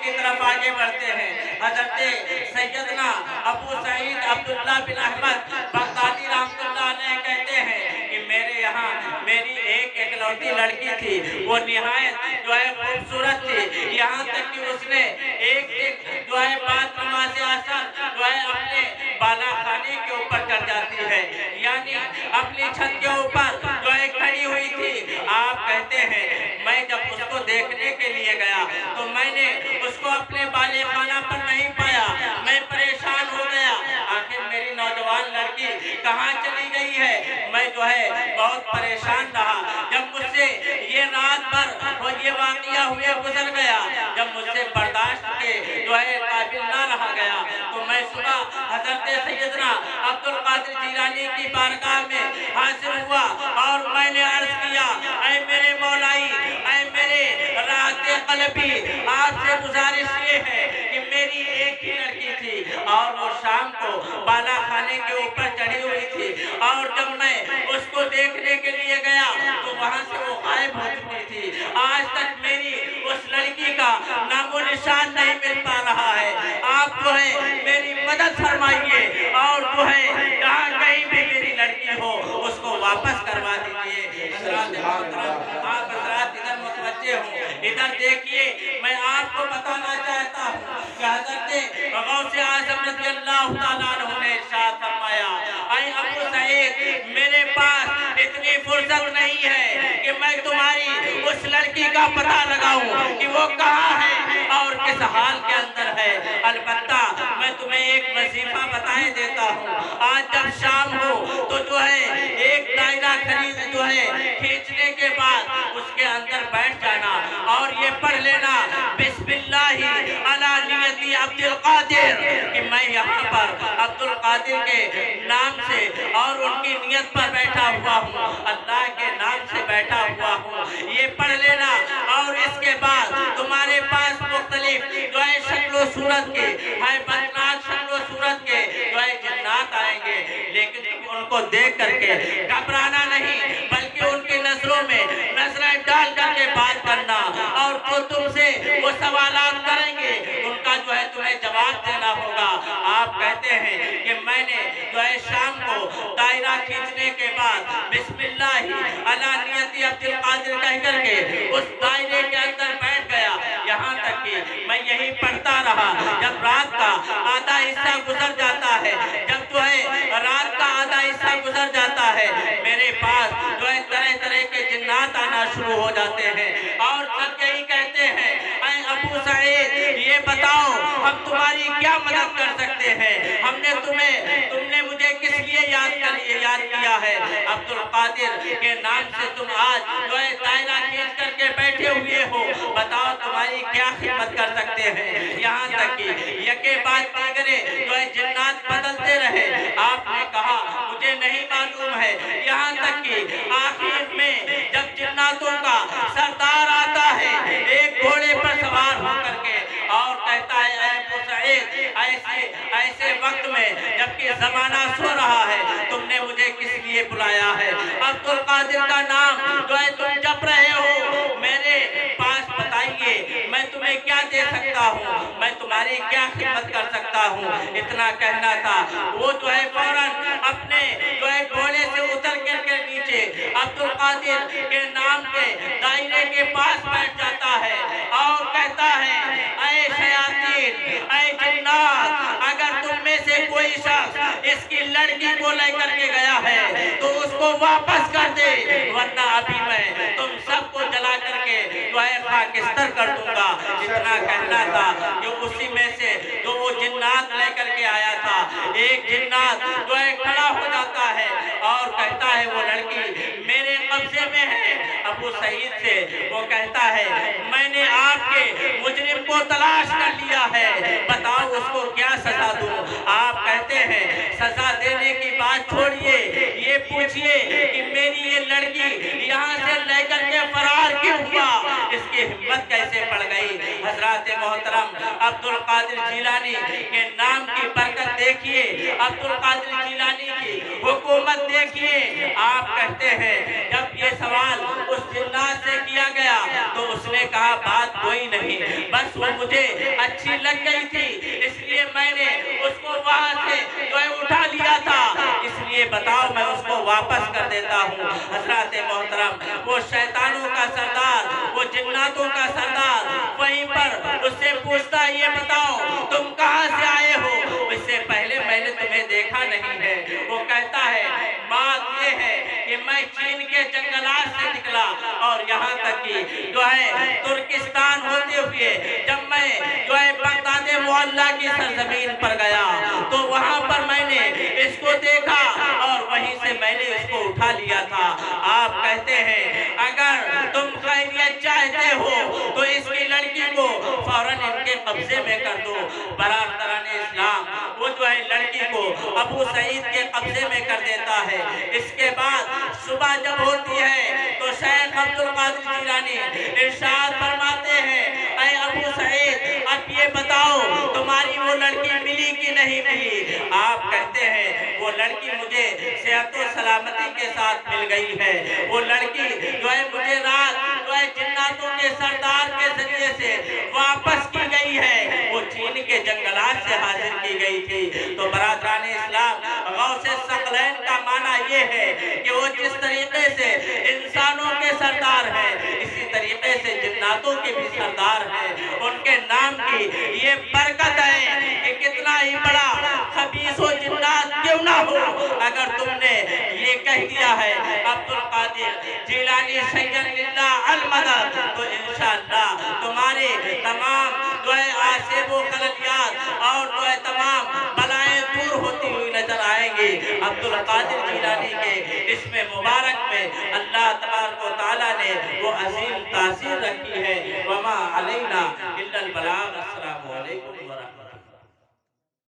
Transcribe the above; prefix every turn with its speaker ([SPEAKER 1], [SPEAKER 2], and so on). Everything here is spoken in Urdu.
[SPEAKER 1] کی طرف آگے بڑھتے ہیں۔ حضرت سیدنا ابو سعید عبداللہ بن احمد بغدادی رحمۃ اللہ علیہ کہتے ہیں کہ میرے یہاں میری ایک اکلوتی لڑکی تھی، وہ نہایت جو ہے خوبصورت تھی، یہاں تک کہ اس نے ایک جو ہے بات نماز عصر جو ہے اپنے بالا خانے کے اوپر کر جاتی ہے، یعنی اپنی چھت کے اوپر جو ہے کھڑی ہوئی تھی۔ آپ کہتے ہیں میں جب اس کو دیکھنے کے لیے گیا تو میں نے اس کو اپنے بالے خانہ پر نہیں پایا، میں پریشان ہو گیا، آخر میری نوجوان لڑکی کہاں چلی گئی ہے؟ میں جو ہے بہت پریشان رہا۔ جب مجھ سے یہ رات بھر اور یہ واقعہ ہوئے گزر گیا، جب مجھ سے برداشت کے جو ہے قابل نہ رہا گیا، تو میں صبح حضرت سیدنا عبدالقادر جیلانی کی بارگاہ میں حاضر ہوا اور میں نے عرض کیا، اے میرے مولائی، اے میرے راحت قلبی، آپ سے گزارش یہ ہے کہ میری ایک ہی لڑکی تھی اور وہ شام کو بالا خانے کے اوپر چڑھی ہوئی تھی، اور جب میں اس کو دیکھنے کے لیے گیا تو وہاں سے وہ غائب ہو چکی تھی۔ آج تک میری اس لڑکی کا نام و نشان نہیں مل پا رہا ہے۔ آپ جو ہے میری مدد فرمائیے اور جو ہے جہاں کہیں بھی میری لڑکی ہو اس کو واپس کروا دیجئے۔ حضرات محترم، آپ حضرات ادھر متوجہ ہوں، ادھر دیکھیے، میں آپ کو بتانا چاہتا ہوں کہ حضرت غوث اعظم رضی اللہ تعالیٰ عنہ نے ارشاد فرمایا، اے ابو سعید، میرے پاس اتنی فرصت نہیں ہے کہ میں تمہاری اس لڑکی کا پتہ لگاؤں کہ وہ کہاں ہے اور کس حال کے اندر ہے، البتہ میں تمہیں ایک وظیفہ بتائے دیتا ہوں۔ آج جب شام ہو تو جو ہے ایک دائرہ خرید جو ہے کھینچنے کے بعد اس کے اندر بیٹھ جانا اور یہ پڑھ لینا، بسم اللہ علی نیتی عبدالقادر، کہ میں یہاں پر عبدالقادر کے نام سے اور ان کی نیت پر بیٹھا ہوا ہوں، اللہ کے نام سے بیٹھا ہوا ہوں، یہ پڑھ لینا۔ اور اس کے بعد تمہارے پاس مختلف جو ہے شکل و صورت کے ہیبتناک شکل و صورت کے جو ہے جنات آئیں گے، لیکن تم ان کو دیکھ کر کے گھبرانا نہیں، بلکہ ان کی نظروں میں نظریں ڈال کر کے بات کرنا، اور جو تم سے وہ سوالات کریں گے ان کا جو ہے تمہیں جواب دینا ہوگا۔ آپ کہتے ہیں کہ میں نے جو ہے شام کو دائرہ کھینچنے کے بعد بسم اللہ علی نیتی عبدالقادر کہہ کر کے اس دائرے کے اندر بیٹھ گیا، یہاں تک کہ میں یہی پڑھتا رہا۔ جب رات کا آدھا حصہ گزر جاتا ہے، جب جو ہے رات کا آدھا حصہ گزر جاتا ہے، میرے پاس جو ہے طرح طرح کے جنات آنا شروع ہو جاتے ہیں اور سب یہی کہتے ہیں، اے ابو سعید یہ بتاؤ ہم تمہاری کیا مدد کر سکتے ہیں، تم نے مجھے کس لیے یاد کیا ہے، عبدالقادر کے نام سے تم آج جو ہے دائرہ کھینچ کر کے بیٹھے ہوئے ہو، بتاؤ تمہاری کیا خدمت کر سکتے ہیں۔ یہاں تک کہ یکے بعد دیگرے جو ہے جنات بدلتے رہے، آپ نے کہا مجھے نہیں معلوم ہے، یہاں تک کہ آخر میں جب جناتوں کا سردار آتا ہے ایک گھوڑے پر سوار ہو کر کے اور کہتا ہے، اے ابو سعید ایسے وقت میں جبکہ زمانہ سو رہا ہے تم نے مجھے کس لیے بلایا ہے، عبدالقادر کا نام جو ہے تم جپ رہے ہو، میرے پاس بتائیے میں تمہیں کیا دے سکتا ہوں، میں تمہاری کیا خدمت کر سکتا ہوں۔ اتنا کہنا تھا، وہ جو ہے فوراً اپنے جو ہے گھوڑے سے اتر کر کے نیچے عبدالقادر کے نام کے دائرے کے پاس بیٹھ جاتا ہے اور کہتا ہے، اے شیاطین، اے جنات، اگر تم میں سے کوئی شخص اس کی لڑکی کو لے کر کے گیا ہے تو اس کو واپس کر دے، ورنہ ابھی میں تم سب کو جلا کر کے جو ہے خاکستر کر دوں گا۔ اتنا کہنا تھا کہ اسی میں سے جو وہ جنات لے کر کے آیا تھا، ایک جنات جو ہے کھڑا ہو جاتا ہے اور کہتا ہے وہ لڑکی میرے قبضے میں ہے۔ ابو سعید سے وہ کہتا ہے، میں نے آپ کے مجرم کو تلاش کر لیا ہے، بتاؤ اس کو کیا سزا دوں۔ آپ کہتے ہیں سزا دینے کی بات چھوڑیے، یہ پوچھئے کہ میری یہ لڑکی یہاں سے لے کر کے فرار کیوں ہوا، اس کی ہمت کیسے پڑ گئی۔ حضرات محترم، عبدالقادر جیلانی کے نام کی برکت دیکھیے، عبدالقادر جیلانی کی حکومت دیکھیے۔ آپ کہتے ہیں جب یہ سوال اس جنات سے کیا گیا تو اس نے کہا بات کوئی نہیں، بس وہ مجھے اچھی لگ گئی تھی، اس لیے میں نے اس کو وہاں سے جو ہے اٹھا لیا تھا، اس لیے بتاؤ میں اس کو واپس کر دیتا ہوں۔ حضرات محترم، وہ شیطانوں کا سردار، وہ جناتوں کا سردار وہیں پر اس سے پوچھتا ہے یہ بتاؤ تم کہاں سے آئے ہو؟ اس سے پہلے میں نے تمہیں دیکھا نہیں ہے۔ وہ کہتا ہے بات یہ ہے کہ میں چین کے جنگلات سے نکلا اور یہاں تک کہ جو ہے ترکستان ہوتے ہوئے جب میں جو ہے بغداد معلیٰ کی سرزمین پر گیا تو وہاں پر میں نے اس کو دیکھا اور وہیں سے میں نے اس کو اٹھا لیا تھا۔ آپ کہتے ہیں اگر تم خیریت چاہتے ہو تو اس کی لڑکی کو فوراً ان کے قبضے میں کر دو۔ برادران اسلام، وہ جو ہے لڑکی کو ابو سعید کے قبضے میں کر دیتا ہے۔ اس کے بعد صبح جب ہوتی ہے تو شیخ عبدالقادر جیلانی ارشاد فرماتے ہیں اے ابو سعید اب یہ بتاؤ تمہاری وہ لڑکی ملی کہ نہیں ملی؟ آپ کہتے ہیں وہ لڑکی مجھے صحت و سلامتی کے ساتھ مل گئی ہے، وہ لڑکی جو ہے مجھے رات جو ہے جناتوں کے سردار کے ذریعے سے واپس کی گئی ہے، وہ چین کے جنگلات سے حاضر کی گئی تھی۔ تو برادران اسلام، غوث ثقلین کا معنی یہ ہے کہ وہ جس طریقے سے انسانوں کے سردار ہیں اسی طریقے سے جناتوں کے بھی سردار ہیں۔ ان کے نام کی یہ برکت ہے کہ کتنا ہی بڑا خبیث و جنات کیوں نہ ہو، اگر تم نے یہ کہہ دیا ہے عبدالقادر جیلانی سید اللہ المدد تو انشاءاللہ تمہارے تمام جو ہے آسیب و خللیات اور جو ہے تمام بلائیں دور ہوتی ہوئی نظر آئیں گی۔ عبدالقادر جیلانی کے اسم مبارک میں اللہ تبارک و تعالیٰ